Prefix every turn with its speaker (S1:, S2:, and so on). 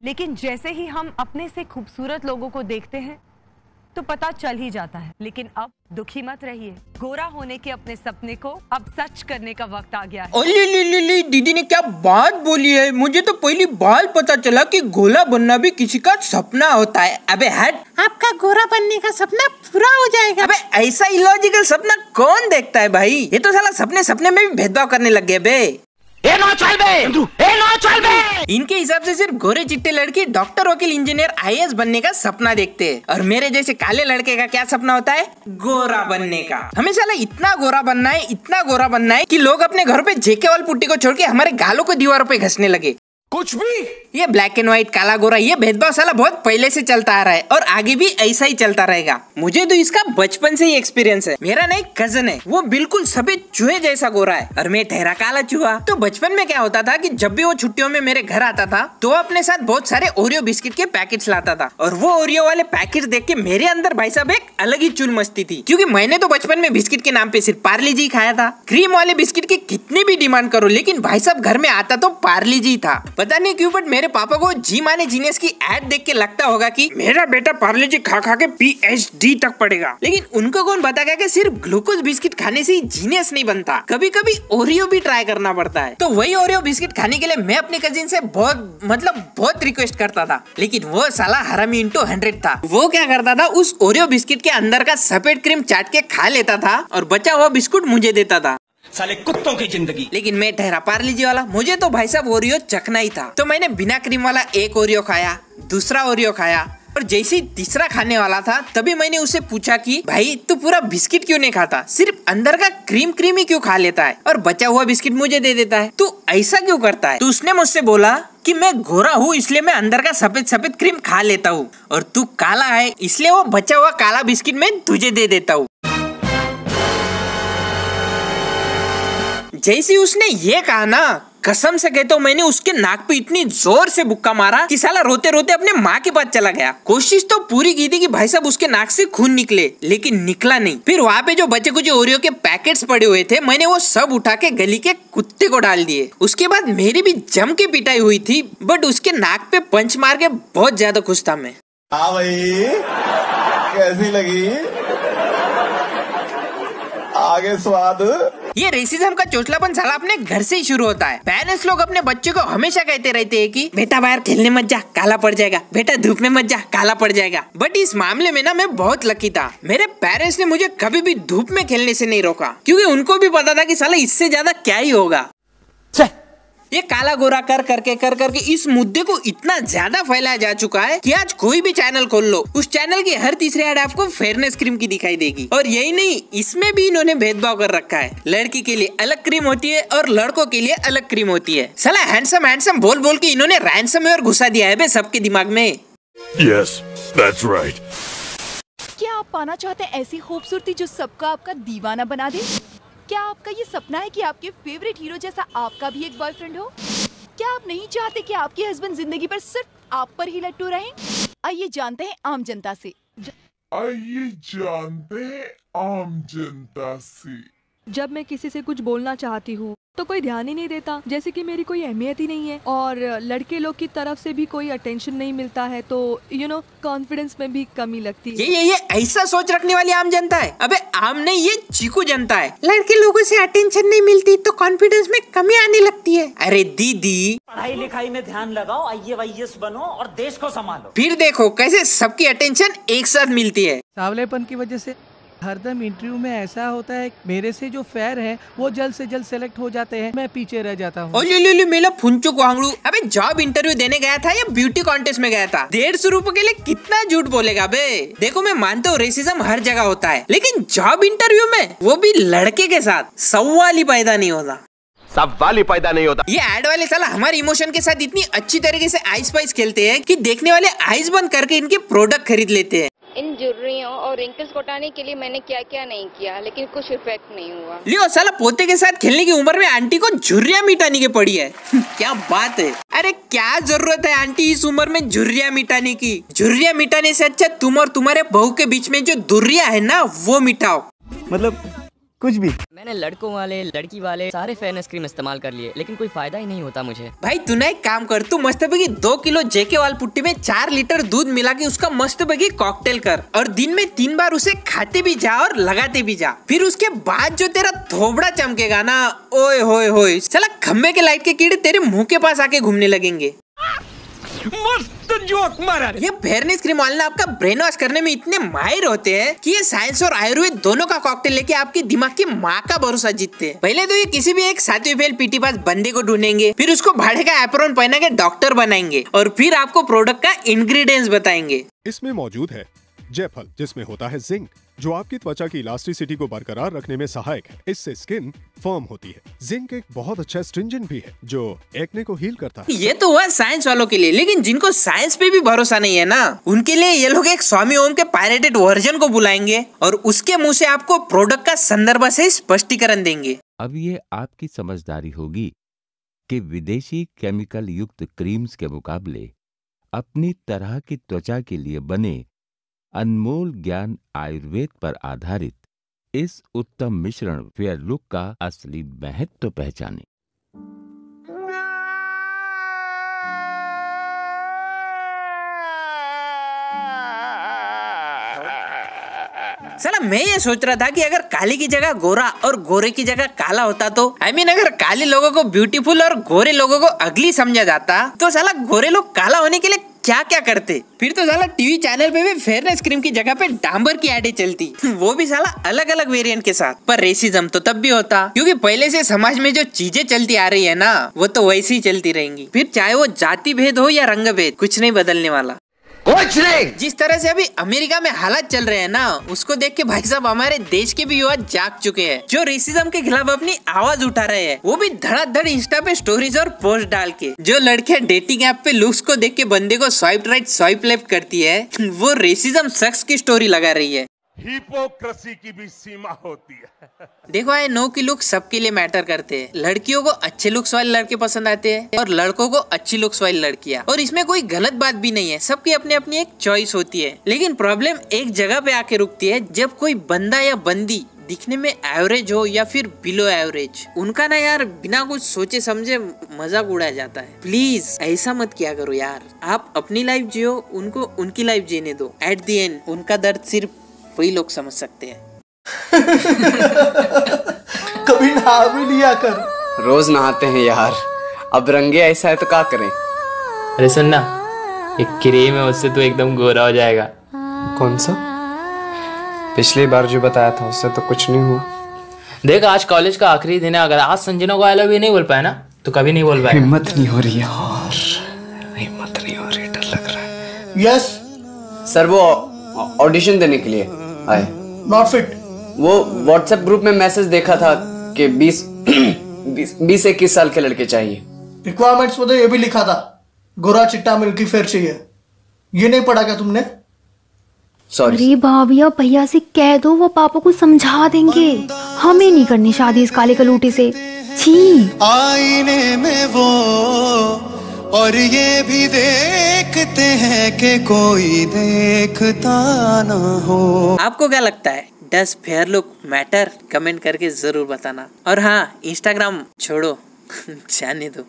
S1: लेकिन जैसे ही हम अपने से खूबसूरत लोगों को देखते हैं तो पता चल ही जाता है। लेकिन अब दुखी मत रहिए, गोरा होने के अपने सपने को अब सच करने का वक्त आ गया है।
S2: ओले दीदी ने क्या बात बोली है। मुझे तो पहली बार पता चला कि गोरा बनना भी किसी का सपना होता है। अबे हट, आपका गोरा बनने का सपना पूरा हो जाएगा। अबे ऐसा इलॉजिकल सपना कौन देखता है भाई। ये तो साला सपने सपने में भी भेदभाव करने लग गए बे। इनके हिसाब से सिर्फ गोरे चिट्टे लड़की डॉक्टर, वकील, इंजीनियर, आईएएस बनने का सपना देखते हैं और मेरे जैसे काले लड़के का क्या सपना होता है, गोरा बनने का। हमें साला इतना गोरा बनना है, इतना गोरा बनना है कि लोग अपने घर पे जेके वाल पुट्टी को छोड़ के हमारे गालों को दीवारों पे घसने लगे। कुछ भी ये ब्लैक एंड व्हाइट, काला गोरा, ये भेदभाव साला बहुत पहले से चलता आ रहा है और आगे भी ऐसा ही चलता रहेगा। मुझे तो इसका बचपन से ही एक्सपीरियंस है। मेरा ना एक कजन है, वो बिल्कुल सफेद चूहे जैसा गोरा है और मैं ठहरा काला चूहा। तो बचपन में क्या होता था कि जब भी वो छुट्टियों में मेरे घर आता था तो अपने साथ बहुत सारे ओरियो बिस्किट के पैकेट्स लाता था और वो ओरियो वाले पैकेट्स देख के मेरे अंदर भाई साहब एक अलग ही चुल मस्ती थी, क्योंकि मैंने तो बचपन में बिस्किट के नाम पे सिर्फ पार्ले जी खाया था। क्रीम वाले बिस्किट की कितनी भी डिमांड करो, लेकिन भाई साहब घर में आता तो पार्ले जी था। पता नहीं क्यों, बट मेरे पापा को जी माने जीनियस की एड देख के लगता होगा कि मेरा बेटा पार्ले जी खा खा के पीएचडी तक पढ़ेगा। लेकिन उनको कौन बताएगा कि सिर्फ ग्लूकोज बिस्किट खाने से ही जीनियस नहीं बनता, कभी कभी ओरियो भी ट्राई करना पड़ता है। तो वही ओरियो बिस्किट खाने के लिए मैं अपने कजिन से बहुत रिक्वेस्ट करता था, लेकिन वो साला हरामी इंटू 100 था। वो क्या करता था, उस ओरियो बिस्किट के अंदर का सफेद क्रीम चाट के खा लेता था और बचा हुआ बिस्कुट मुझे देता था।
S3: साले कुत्तों की जिंदगी।
S2: लेकिन मैं ठहरा पार्ले जी वाला, मुझे तो भाई साहब ओरियो चखना ही था। तो मैंने बिना क्रीम वाला एक ओरियो खाया, दूसरा ओरियो खाया और जैसे ही तीसरा खाने वाला था तभी मैंने उससे पूछा कि भाई तू पूरा बिस्किट क्यों नहीं खाता, सिर्फ अंदर का क्रीम ही क्यों खा लेता है और बचा हुआ बिस्किट मुझे दे देता है, तू ऐसा क्यों करता है। तो उसने मुझसे बोला कि मैं गोरा हूँ इसलिए मैं अंदर का सफेद क्रीम खा लेता हूँ और तू काला है इसलिए वो बचा हुआ काला बिस्किट मैं तुझे दे देता हूँ। जैसे उसने ये कहा ना, कसम से कहता हूँ मैंने उसके नाक पे इतनी जोर से बुक्का मारा कि साला रोते रोते अपने माँ के पास चला गया। कोशिश तो पूरी की थी कि भाई साहब उसके नाक से खून निकले, लेकिन निकला नहीं। फिर वहाँ पे जो बचे कुछ ओरियो के पैकेट्स पड़े हुए थे, मैंने वो सब उठा के गली के कुत्ते को डाल दिए। उसके बाद मेरी भी जम के पिटाई हुई थी, बट उसके नाक पे पंच मार के बहुत ज्यादा खुश था मैं।
S4: हाँ भाई, कैसी लगी आगे स्वाद।
S2: ये रेसिज्म का चोचलापन साला अपने घर से ही शुरू होता है। पेरेंट्स लोग अपने बच्चों को हमेशा कहते रहते हैं कि बेटा बाहर खेलने मत जा, काला पड़ जाएगा, बेटा धूप में मत जा, काला पड़ जाएगा। बट इस मामले में ना मैं बहुत लकी था। मेरे पेरेंट्स ने मुझे कभी भी धूप में खेलने से नहीं रोका, क्योंकि उनको भी पता था कि साला इससे ज्यादा क्या ही होगा। ये काला गोरा कर करके इस मुद्दे को इतना ज्यादा फैलाया जा चुका है कि आज कोई भी चैनल खोल लो, उस चैनल की हर तीसरी ऐड आपको फेयरनेस क्रीम की दिखाई देगी। और यही नहीं, इसमें भी इन्होंने भेदभाव कर रखा है। लड़की के लिए अलग क्रीम होती है और लड़कों के लिए अलग क्रीम होती है। साला हैंडसम बोल बोल के इन्होंने रैंसमवेयर घुसा दिया है बे सबके दिमाग में।
S5: Yes, that's right.
S6: क्या आप पाना चाहते हैं ऐसी खूबसूरती जो सबका आपका दीवाना बना दे? क्या आपका ये सपना है कि आपके फेवरेट हीरो जैसा आपका भी एक बॉयफ्रेंड हो? क्या आप नहीं चाहते कि आपके हस्बैंड जिंदगी पर सिर्फ आप पर ही लट्टू रहें? आइए जानते हैं आम जनता से।
S7: जब मैं किसी से कुछ बोलना चाहती हूँ तो कोई ध्यान ही नहीं देता, जैसे कि मेरी कोई अहमियत ही नहीं है, और लड़के लोग की तरफ से भी कोई अटेंशन नहीं मिलता है, तो कॉन्फिडेंस में भी कमी लगती है।
S2: ये ऐसा सोच रखने वाली आम जनता है। अबे आम नहीं, ये चीकू जनता है। लड़के लोगों से अटेंशन नहीं मिलती तो कॉन्फिडेंस में कमी आने लगती है। अरे दीदी,
S3: पढ़ाई लिखाई में ध्यान लगाओ, IAS बनो और देश को संभालो।
S2: फिर देखो कैसे सबकी अटेंशन एक साथ मिलती है।
S8: सावलेपन की वजह से हरदम इंटरव्यू में ऐसा होता है, मेरे से जो फेयर है वो जल्द से जल्द सेलेक्ट हो जाते हैं, मैं पीछे रह जाता हूँ।
S2: मेरा फुंचू को आंगड़ू। अबे जॉब इंटरव्यू देने गया था या ब्यूटी कॉन्टेस्ट में गया था? 150 रुपए के लिए कितना झूठ बोलेगा बे। देखो मैं मानता हूँ रेसिज्म हर जगह होता है, लेकिन जॉब इंटरव्यू में वो भी लड़के के साथ सवाल ही पैदा नहीं होता। ये एड वाले साला हमारे इमोशन के साथ इतनी अच्छी तरीके से आइस पाइस खेलते हैं कि देखने वाले आइस बंद करके इनके प्रोडक्ट खरीद लेते हैं।
S9: इन झुर्रियों और रिंकल्स को हटाने के लिए मैंने क्या क्या नहीं किया, लेकिन कुछ इफेक्ट नहीं हुआ।
S2: लियो साला पोते के साथ खेलने की उम्र में आंटी को झुर्रियाँ मिटाने की पड़ी है। क्या बात है। अरे क्या जरूरत है आंटी इस उम्र में झुर्रियाँ मिटाने की? झुर्रियाँ मिटाने से अच्छा तुम और तुम्हारे बहू के बीच में जो दुर्रिया है ना वो मिटाओ।
S10: मतलब कुछ भी।
S11: मैंने लड़कों वाले लड़की वाले सारे फेयरनेस क्रीम इस्तेमाल कर लिए, लेकिन कोई फायदा ही नहीं होता मुझे।
S2: भाई तू ना एक काम कर, तू मस्त बगी 2 किलो जेके वाल पुट्टी में 4 लीटर दूध मिला के उसका मस्त बगी कॉकटेल कर और दिन में 3 बार उसे खाते भी जा और लगाते भी जा। फिर उसके बाद जो तेरा थोबड़ा चमकेगा ना, ओए होए होए, साला खम्बे के लाइट के कीड़े तेरे मुंह के पास आके घूमने लगेंगे।
S12: मस्त जोक मारा।
S2: ये फेयरनेस क्रीम वाले आपका ब्रेन वॉश करने में इतने माहिर होते हैं कि ये साइंस और आयुर्वेद दोनों का कॉकटेल लेके आपके दिमाग की माँ का भरोसा जीतते हैं। पहले तो ये किसी भी एक 7वीं फेल पीटी पास बंदे को ढूंढेंगे, फिर उसको भाड़े का एप्रॉन पहना के डॉक्टर बनाएंगे और फिर आपको प्रोडक्ट का इंग्रेडिएंट्स बताएंगे।
S13: इसमें मौजूद है जायफल, जिसमें होता है जिंक, जो आपकी त्वचा की इलास्टिसिटी को बरकरार रखने में सहायक है। इससे स्किन फर्म होती है। जिंक एक बहुत अच्छा स्ट्रिंजेंट भी है जो एक्ने को हील करता है।
S2: ये तो हुआ साइंस वालों के लिए, लेकिन जिनको साइंस पे भी भरोसा नहीं है ना, उनके लिए ये लोग एक स्वामी ओम के पायरेटेड वर्जन को बुलाएंगे और उसके मुंह से आपको प्रोडक्ट का संदर्भ से स्पष्टीकरण देंगे।
S14: अब ये आपकी समझदारी होगी कि विदेशी केमिकल युक्त क्रीम्स के मुकाबले अपनी तरह की त्वचा के लिए बने अनमोल ज्ञान आयुर्वेद पर आधारित इस उत्तम मिश्रण फेयर लुक का असली महत्व पहचाने।
S2: साला मैं ये सोच रहा था कि अगर काली की जगह गोरा और गोरे की जगह काला होता तो अगर काले लोगों को ब्यूटीफुल और गोरे लोगों को अगली समझा जाता तो साला गोरे लोग काला होने के लिए क्या क्या करते। फिर तो साला टीवी चैनल पे भी फेयरनेस क्रीम की जगह पे डांबर की एडें चलती, वो भी साला अलग अलग वेरिएंट के साथ। पर रेसिज्म तो तब भी होता, क्योंकि पहले से समाज में जो चीजें चलती आ रही है ना, वो तो वैसे ही चलती रहेंगी। फिर चाहे वो जाति भेद हो या रंग भेद, कुछ नहीं बदलने वाला। कुछ नहीं। जिस तरह से अभी अमेरिका में हालात चल रहे हैं ना, उसको देख के भाई साहब हमारे देश के भी युवा जाग चुके हैं, जो रेसिज्म के खिलाफ अपनी आवाज उठा रहे हैं, वो भी धड़ाधड़ इंस्टा पे स्टोरीज और पोस्ट डाल के। जो लड़कियां डेटिंग ऐप पे लुक्स को देख के बंदे को स्वाइप राइट स्वाइप लेफ्ट करती है, वो रेसिज्म शख्स की स्टोरी लगा रही है।
S5: हिपोक्रेसी की भी सीमा होती है।
S2: देखो आई नो कि लुक सबके लिए मैटर करते हैं। लड़कियों को अच्छे लुक्स वाले लड़के पसंद आते हैं और लड़कों को अच्छी लुक्स वाली लड़कियां, और इसमें कोई गलत बात भी नहीं है। सबकी अपनी अपनी एक चॉइस होती है। लेकिन प्रॉब्लम एक जगह पे आके रुकती है, जब कोई बंदा या बंदी दिखने में एवरेज हो या फिर बिलो एवरेज, उनका ना यार बिना कुछ सोचे समझे मजाक उड़ाया जाता है। प्लीज ऐसा मत किया करो यार। आप अपनी लाइफ जियो, उनको उनकी लाइफ जीने दो। एट द एंड उनका दर्द सिर्फ वही लोग समझ सकते हैं।
S10: कभी नहा भी लिया कर।
S15: रोज नहाते हैं यार, अब रंगे ऐसा है तो क्या करें।
S16: अरे सुन ना, एक क्रीम है, उससे तू एकदम गोरा हो जाएगा।
S15: कौन सा? पिछली बार जो बताया था उससे तो कुछ नहीं हुआ।
S16: देख आज कॉलेज का आखिरी दिन है, अगर आज संजना को आई लव यू नहीं बोल पाया ना तो कभी नहीं बोल पाएगा।
S15: हिम्मत नहीं हो रही यार, हिम्मत नहीं हो रही, डर लग रहा है।
S10: यस
S15: सर, वो ऑडिशन देने के लिए आए।
S10: Not fit.
S15: वो व्हाट्सएप ग्रुप में मैसेज देखा था कि 20-21 साल के लड़के चाहिए।
S10: रिक्वायरमेंट्स में तो ये भी लिखा था, गोरा चिट्टा मिल्की फेयर चाहिए। ये नहीं पढ़ा क्या तुमने?
S15: सॉरी।
S17: अरे भाभी अब भैया से कह दो, वो पापा को समझा देंगे। हमें नहीं करनी शादी इस काले कलूटे से। छी।
S18: आईने में वो और ये भी देखते हैं कि कोई देखता ना हो।
S2: आपको क्या लगता है, does fair look matter? Comment करके जरूर बताना। और हाँ, इंस्टाग्राम छोड़ो, जाने दो।